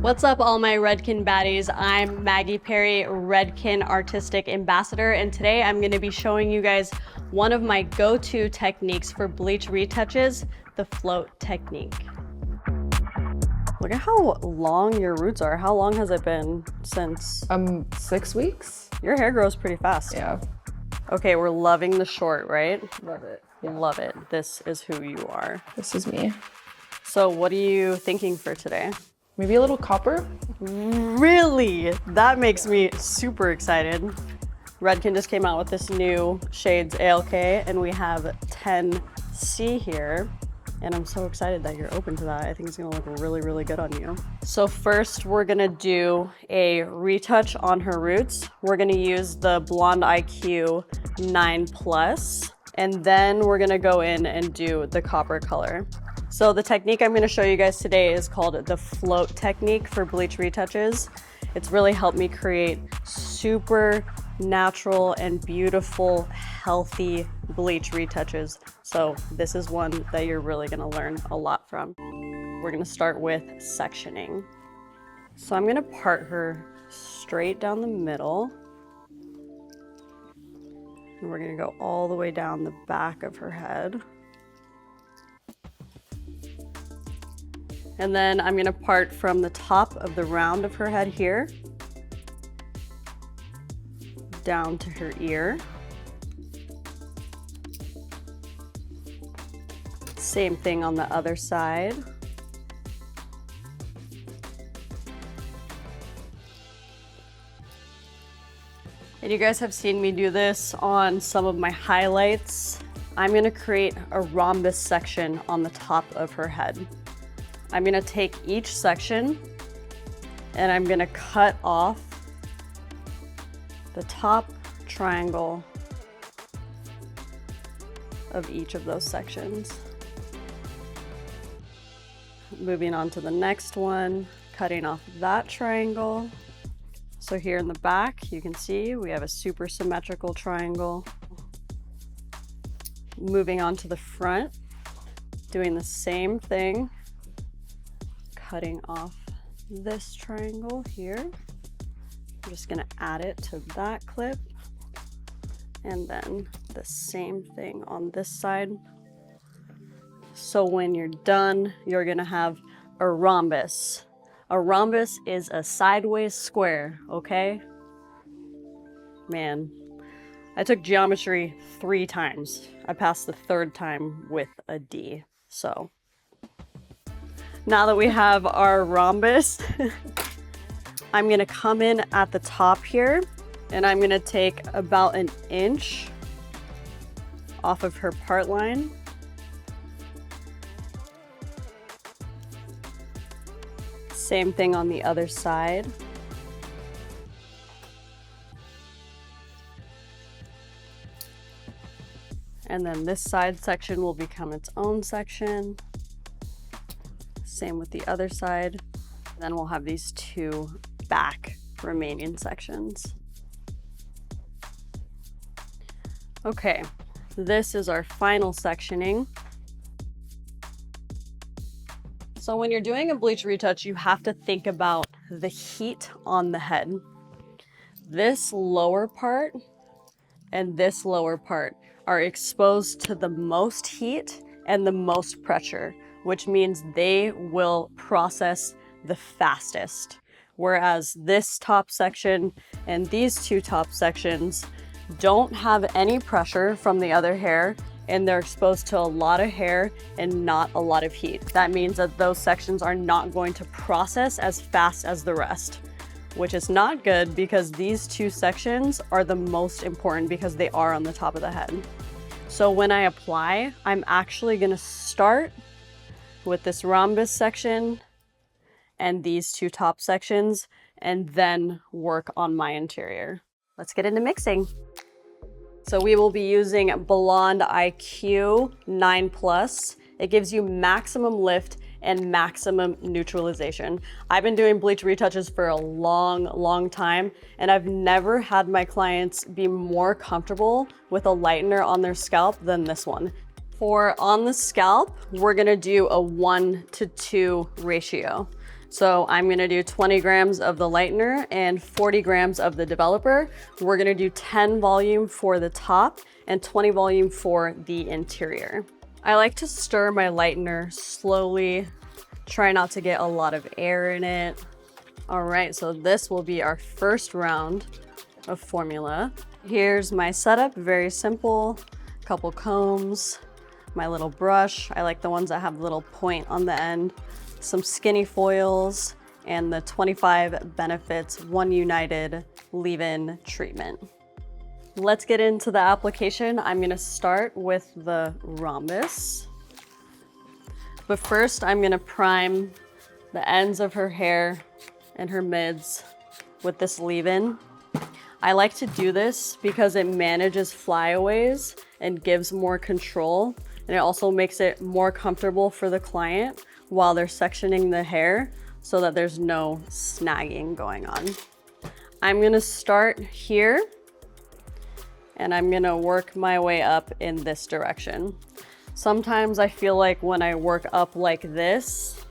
What's up, all my Redken baddies? I'm Maggie Perry, Redken Artistic Ambassador, and today I'm going to be showing you guys one of my go-to techniques for bleach retouches, the float technique. Look at how long your roots are. How long has it been since? 6 weeks. Your hair grows pretty fast. Yeah. Okay, we're loving the short, right? Love it. Yeah. Love it. This is who you are. This is me. So what are you thinking for today? Maybe a little copper? Really? That makes me super excited. Redken just came out with this new Shades ALK, and we have 10C here. And I'm so excited that you're open to that. I think it's gonna look really, really good on you. So first, we're gonna do a retouch on her roots. We're gonna use the Blonde IQ 9+, and then we're gonna go in and do the copper color. So the technique I'm gonna show you guys today is called the float technique for bleach retouches. It's really helped me create super natural and beautiful, healthy bleach retouches. So this is one that you're really gonna learn a lot from. We're gonna start with sectioning. So I'm gonna part her straight down the middle. And we're gonna go all the way down the back of her head. And then I'm gonna part from the top of the round of her head here down to her ear. Same thing on the other side. And you guys have seen me do this on some of my highlights. I'm gonna create a rhombus section on the top of her head. I'm gonna take each section and I'm gonna cut off the top triangle of each of those sections. Moving on to the next one, cutting off that triangle. So here in the back, you can see we have a super symmetrical triangle. Moving on to the front, doing the same thing. Cutting off this triangle here. I'm just gonna add it to that clip. And then the same thing on this side. So when you're done, you're gonna have a rhombus. A rhombus is a sideways square, okay? Man, I took geometry 3 times. I passed the 3rd time with a D, so. Now that we have our rhombus, I'm gonna come in at the top here and I'm gonna take about 1 inch off of her part line. Same thing on the other side. And then this side section will become its own section. Same with the other side. Then we'll have these 2 back remaining sections. Okay, this is our final sectioning. So when you're doing a bleach retouch, you have to think about the heat on the head. This lower part and this lower part are exposed to the most heat and the most pressure, which means they will process the fastest. Whereas this top section and these 2 top sections don't have any pressure from the other hair, and they're exposed to a lot of hair and not a lot of heat. That means that those sections are not going to process as fast as the rest, which is not good because these 2 sections are the most important because they are on the top of the head. So when I apply, I'm actually gonna start with this rhombus section and these 2 top sections, and then work on my interior. Let's get into mixing. So we will be using Blonde IQ 9+. It gives you maximum lift and maximum neutralization. I've been doing bleach retouches for a long time, and I've never had my clients be more comfortable with a lightener on their scalp than this one. For on the scalp, we're gonna do a 1:2 ratio. So I'm gonna do 20 grams of the lightener and 40 grams of the developer. We're gonna do 10 volume for the top and 20 volume for the interior. I like to stir my lightener slowly, try not to get a lot of air in it. All right, so this will be our first round of formula. Here's my setup, very simple. Couple combs, my little brush. I like the ones that have a little point on the end. Some skinny foils, and the 25 Benefits One United leave-in treatment. Let's get into the application. I'm gonna start with the rhombus. But first, I'm gonna prime the ends of her hair and her mids with this leave-in. I like to do this because it manages flyaways and gives more control, and it also makes it more comfortable for the client while they're sectioning the hair so that there's no snagging going on. I'm gonna start here and I'm gonna work my way up in this direction. Sometimes I feel like when I work up like this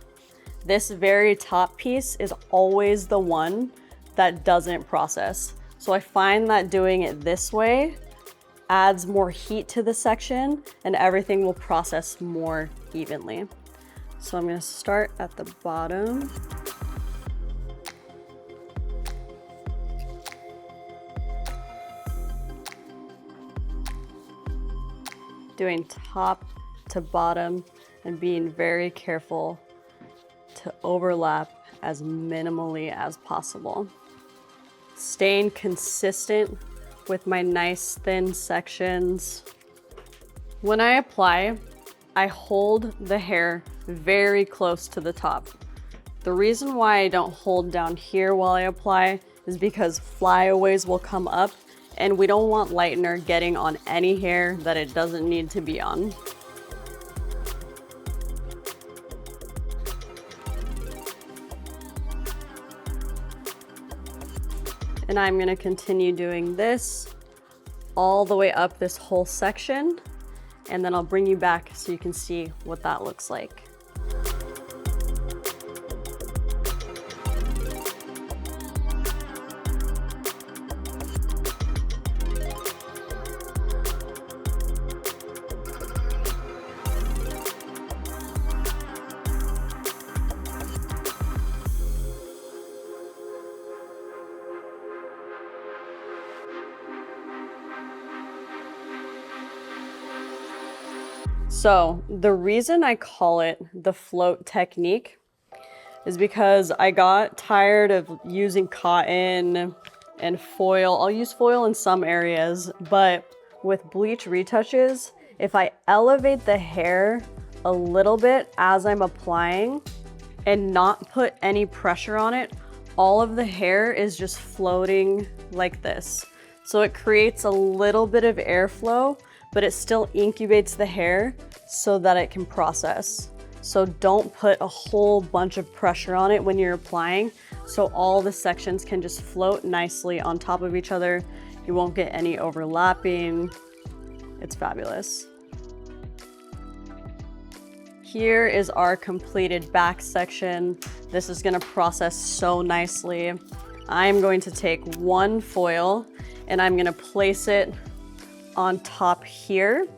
very top piece is always the one that doesn't process. So I find that doing it this way adds more heat to the section and everything will process more evenly. So I'm gonna start at the bottom. Doing top to bottom and being very careful to overlap as minimally as possible. Staying consistent with my nice thin sections. When I apply, I hold the hair very close to the top. The reason why I don't hold down here while I apply is because flyaways will come up and we don't want lightener getting on any hair that it doesn't need to be on. And I'm gonna continue doing this all the way up this whole section, and then I'll bring you back so you can see what that looks like. So the reason I call it the float technique is because I got tired of using cotton and foil. I'll use foil in some areas, but with bleach retouches, if I elevate the hair a little bit as I'm applying and not put any pressure on it, all of the hair is just floating like this. So it creates a little bit of airflow, but it still incubates the hair so that it can process. So don't put a whole bunch of pressure on it when you're applying, so all the sections can just float nicely on top of each other. You won't get any overlapping. It's fabulous. Here is our completed back section. This is gonna process so nicely. I'm going to take one foil and I'm gonna place it on top here.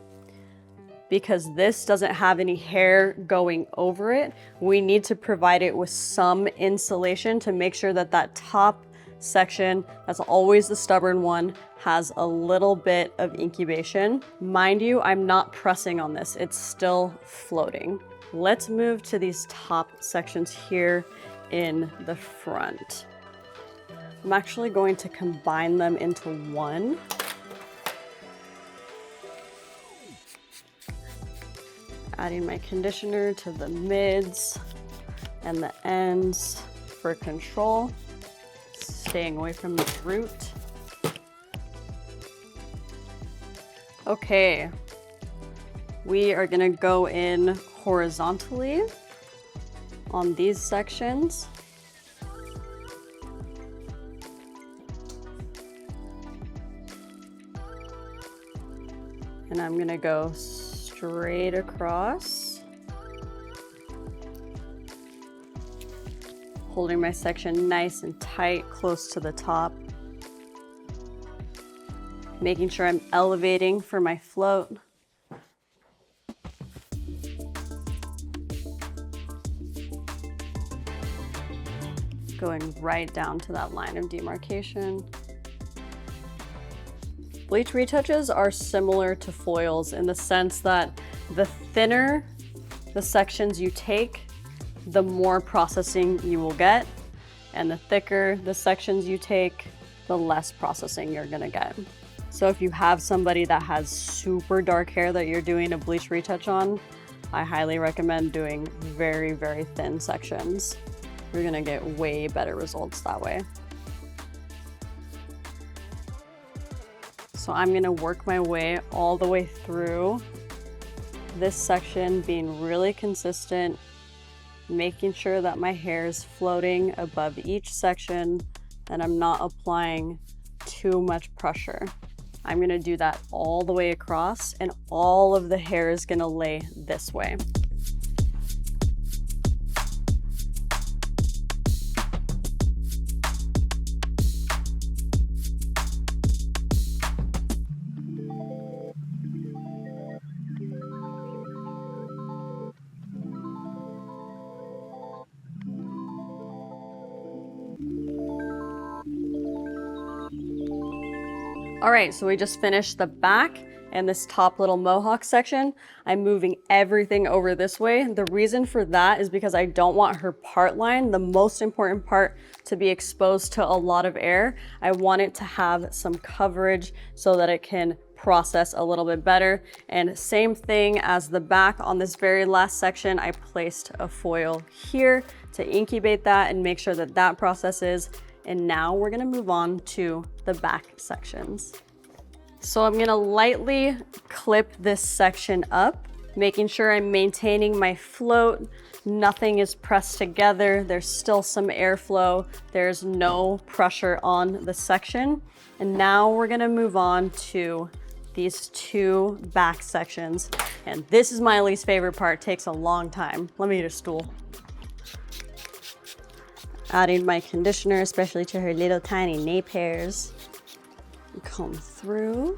Because this doesn't have any hair going over it, we need to provide it with some insulation to make sure that that top section, that's always the stubborn one, has a little bit of incubation. Mind you, I'm not pressing on this, it's still floating. Let's move to these top sections here in the front. I'm actually going to combine them into one. Adding my conditioner to the mids and the ends for control, staying away from the root. Okay, we are gonna go in horizontally on these sections. And I'm gonna go straight across. holding my section nice and tight, close to the top. Making sure I'm elevating for my float. Going right down to that line of demarcation. Bleach retouches are similar to foils in the sense that the thinner the sections you take, the more processing you will get, and the thicker the sections you take, the less processing you're gonna get. So if you have somebody that has super dark hair that you're doing a bleach retouch on, I highly recommend doing very, very thin sections. You're gonna get way better results that way. So I'm gonna work my way all the way through this section, being really consistent, making sure that my hair is floating above each section and I'm not applying too much pressure. I'm gonna do that all the way across, and all of the hair is gonna lay this way. All right, so we just finished the back and this top little mohawk section. I'm moving everything over this way. The reason for that is because I don't want her part line, the most important part, to be exposed to a lot of air. I want it to have some coverage so that it can process a little bit better. And same thing as the back, on this very last section, I placed a foil here to incubate that and make sure that that processes. And now we're gonna move on to the back sections. So I'm gonna lightly clip this section up, making sure I'm maintaining my float. Nothing is pressed together. There's still some airflow. There's no pressure on the section. And now we're gonna move on to these two back sections. And this is my least favorite part. It takes a long time. Let me get a stool. Adding my conditioner, especially to her little tiny nape hairs. Comb through.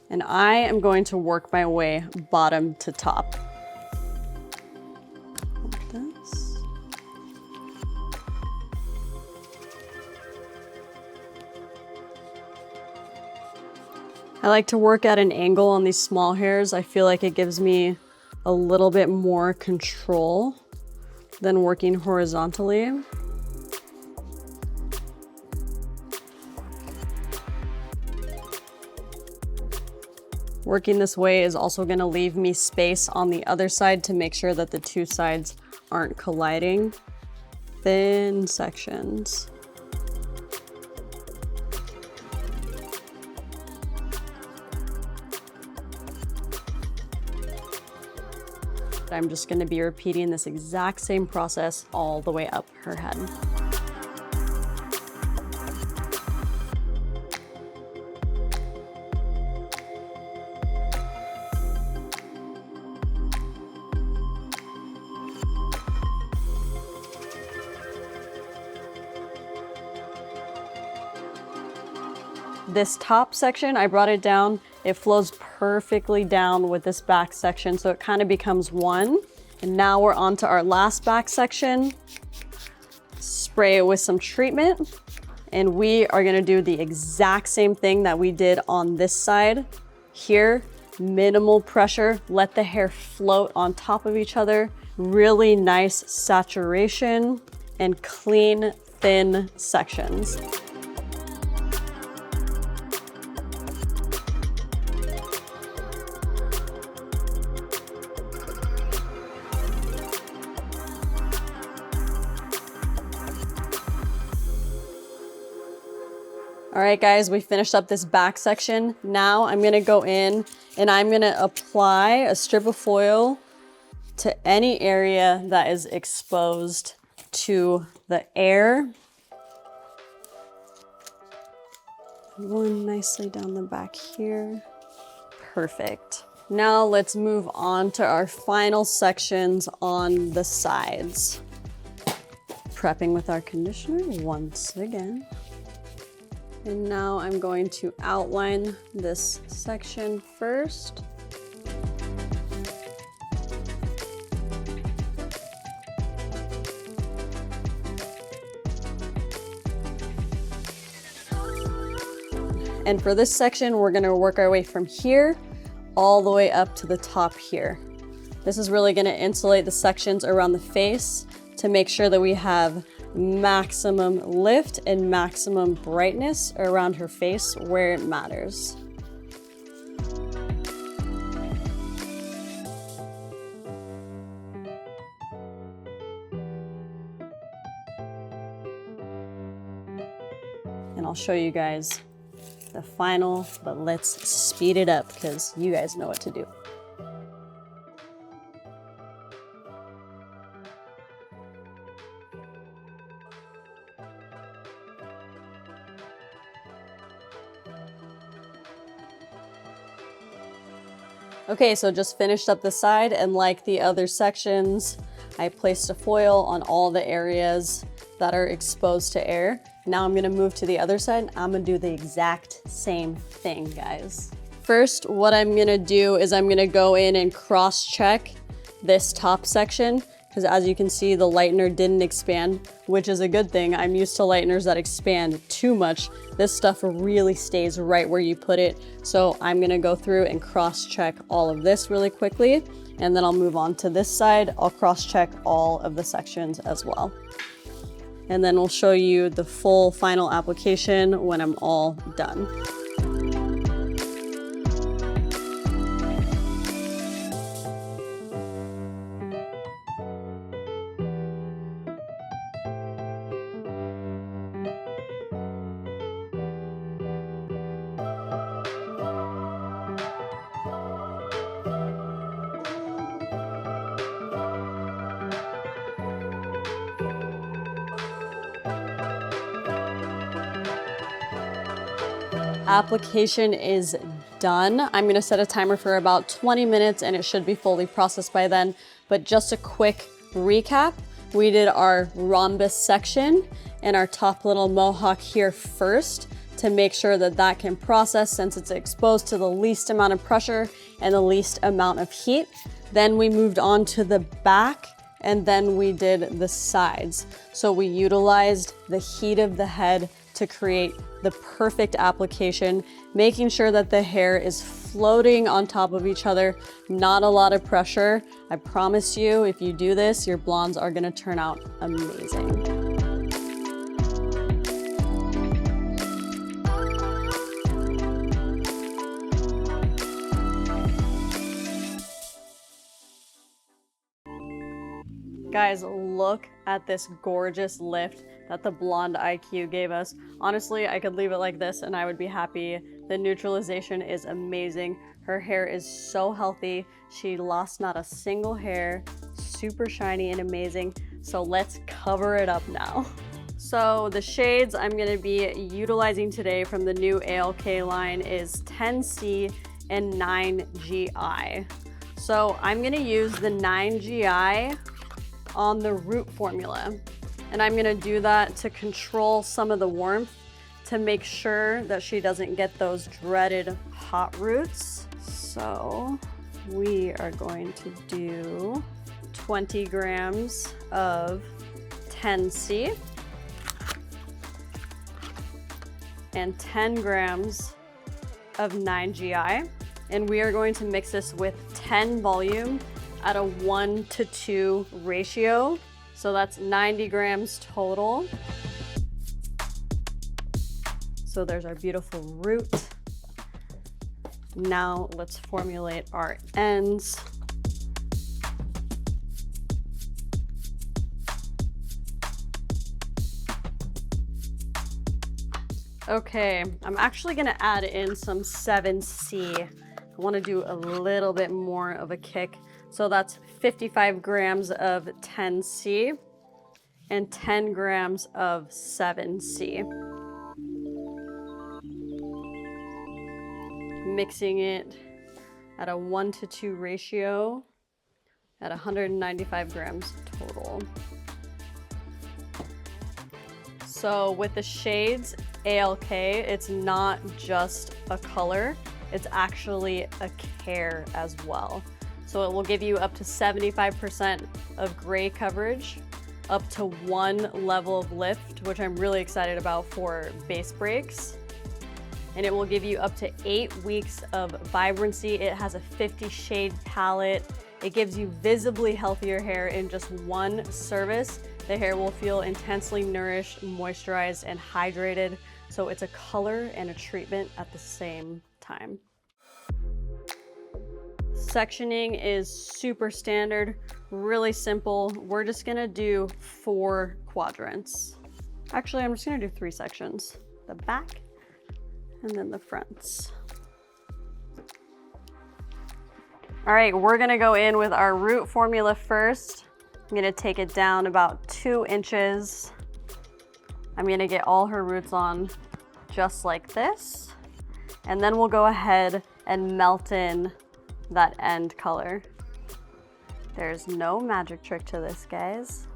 And I am going to work my way bottom to top. Like this. I like to work at an angle on these small hairs. I feel like it gives me a little bit more control than working horizontally. Working this way is also going to leave me space on the other side to make sure that the two sides aren't colliding. Thin sections. I'm just going to be repeating this exact same process all the way up her head. This top section, I brought it down. It flows perfectly down with this back section, so it kind of becomes one. And now we're on to our last back section. Spray it with some treatment. And we are gonna do the exact same thing that we did on this side. Here, minimal pressure, let the hair float on top of each other. Really nice saturation and clean, thin sections. All right, guys, we finished up this back section. Now I'm gonna go in and I'm gonna apply a strip of foil to any area that is exposed to the air. One nicely down the back here. Perfect. Now let's move on to our final sections on the sides. Prepping with our conditioner once again. And now I'm going to outline this section first. And for this section, we're gonna work our way from here all the way up to the top here. This is really gonna insulate the sections around the face to make sure that we have maximum lift and maximum brightness around her face where it matters. And I'll show you guys the final, but let's speed it up because you guys know what to do. Okay, so just finished up the side, and like the other sections, I placed a foil on all the areas that are exposed to air. Now I'm gonna move to the other side. I'm gonna do the exact same thing, guys. First, what I'm gonna do is I'm gonna go in and cross-check this top section, because as you can see, the lightener didn't expand, which is a good thing. I'm used to lighteners that expand too much. This stuff really stays right where you put it. So I'm gonna go through and cross-check all of this really quickly, and then I'll move on to this side. I'll cross-check all of the sections as well. And then we'll show you the full final application when I'm all done. Application is done. I'm gonna set a timer for about 20 minutes and it should be fully processed by then. But just a quick recap, we did our rhombus section and our top little mohawk here first to make sure that that can process since it's exposed to the least amount of pressure and the least amount of heat. Then we moved on to the back and then we did the sides. So we utilized the heat of the head to create the perfect application, making sure that the hair is floating on top of each other, not a lot of pressure. I promise you, if you do this, your blondes are gonna turn out amazing. Guys, look at this gorgeous lift that the Blonde IQ gave us. Honestly, I could leave it like this and I would be happy. The neutralization is amazing. Her hair is so healthy. She lost not a single hair, super shiny and amazing. So let's cover it up now. So the shades I'm gonna be utilizing today from the new ALK line is 10C and 9GI. So I'm gonna use the 9GI on the root formula. And I'm gonna do that to control some of the warmth to make sure that she doesn't get those dreaded hot roots. So we are going to do 20 grams of 10C and 10 grams of 9GI. And we are going to mix this with 10 volume at a 1:2 ratio. So that's 90 grams total. So there's our beautiful root. Now let's formulate our ends. Okay, I'm actually gonna add in some 7C. I wanna do a little bit more of a kick. So that's 55 grams of 10C and 10 grams of 7C. Mixing it at a 1:2 ratio at 195 grams total. So with the shades ALK, it's not just a color, it's actually a care as well. So it will give you up to 75% of gray coverage, up to 1 level of lift, which I'm really excited about for base breaks. And it will give you up to 8 weeks of vibrancy. It has a 50 shade palette. It gives you visibly healthier hair in just one service. The hair will feel intensely nourished, moisturized, and hydrated. So it's a color and a treatment at the same time. Sectioning is super standard, really simple. We're just gonna do 4 quadrants. Actually, I'm just gonna do 3 sections. The back, and then the fronts. All right, we're gonna go in with our root formula first. I'm gonna take it down about 2 inches. I'm gonna get all her roots on just like this. And then we'll go ahead and melt in that end color. There's no magic trick to this, guys.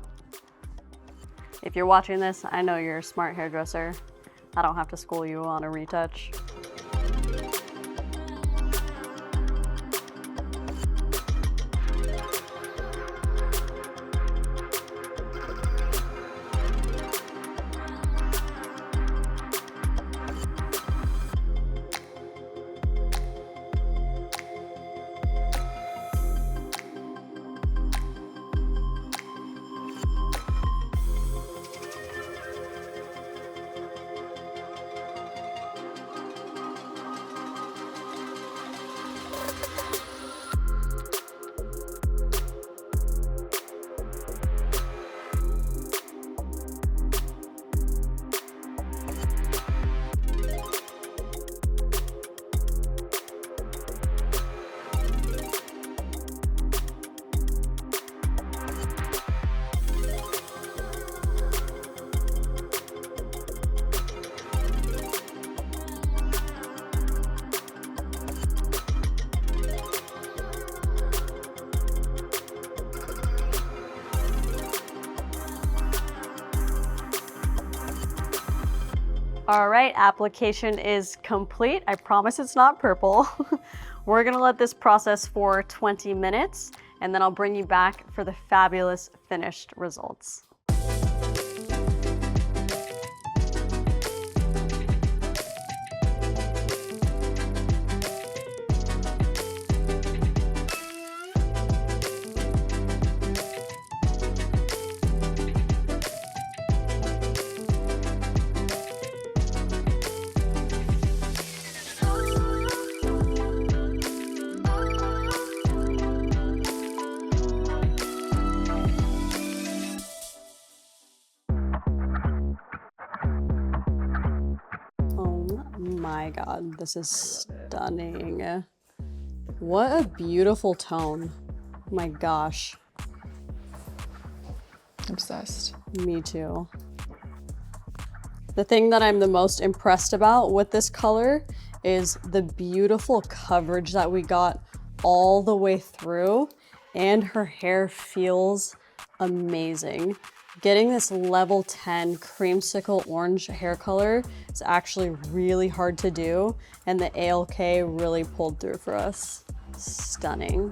If you're watching this, I know you're a smart hairdresser. I don't have to school you on a retouch. All right, application is complete. I promise it's not purple. We're gonna let this process for 20 minutes, and then I'll bring you back for the fabulous finished results. My God, this is stunning. What a beautiful tone. My gosh. Obsessed. Me too. The thing that I'm the most impressed about with this color is the beautiful coverage that we got all the way through, and her hair feels amazing. Getting this level 10 creamsicle orange hair color is actually really hard to do, and the ALK really pulled through for us. Stunning.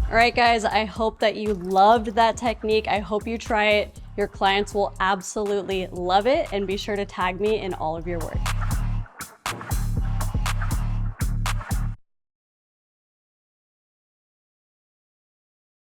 All right, guys, I hope that you loved that technique. I hope you try it. Your clients will absolutely love it, and be sure to tag me in all of your work.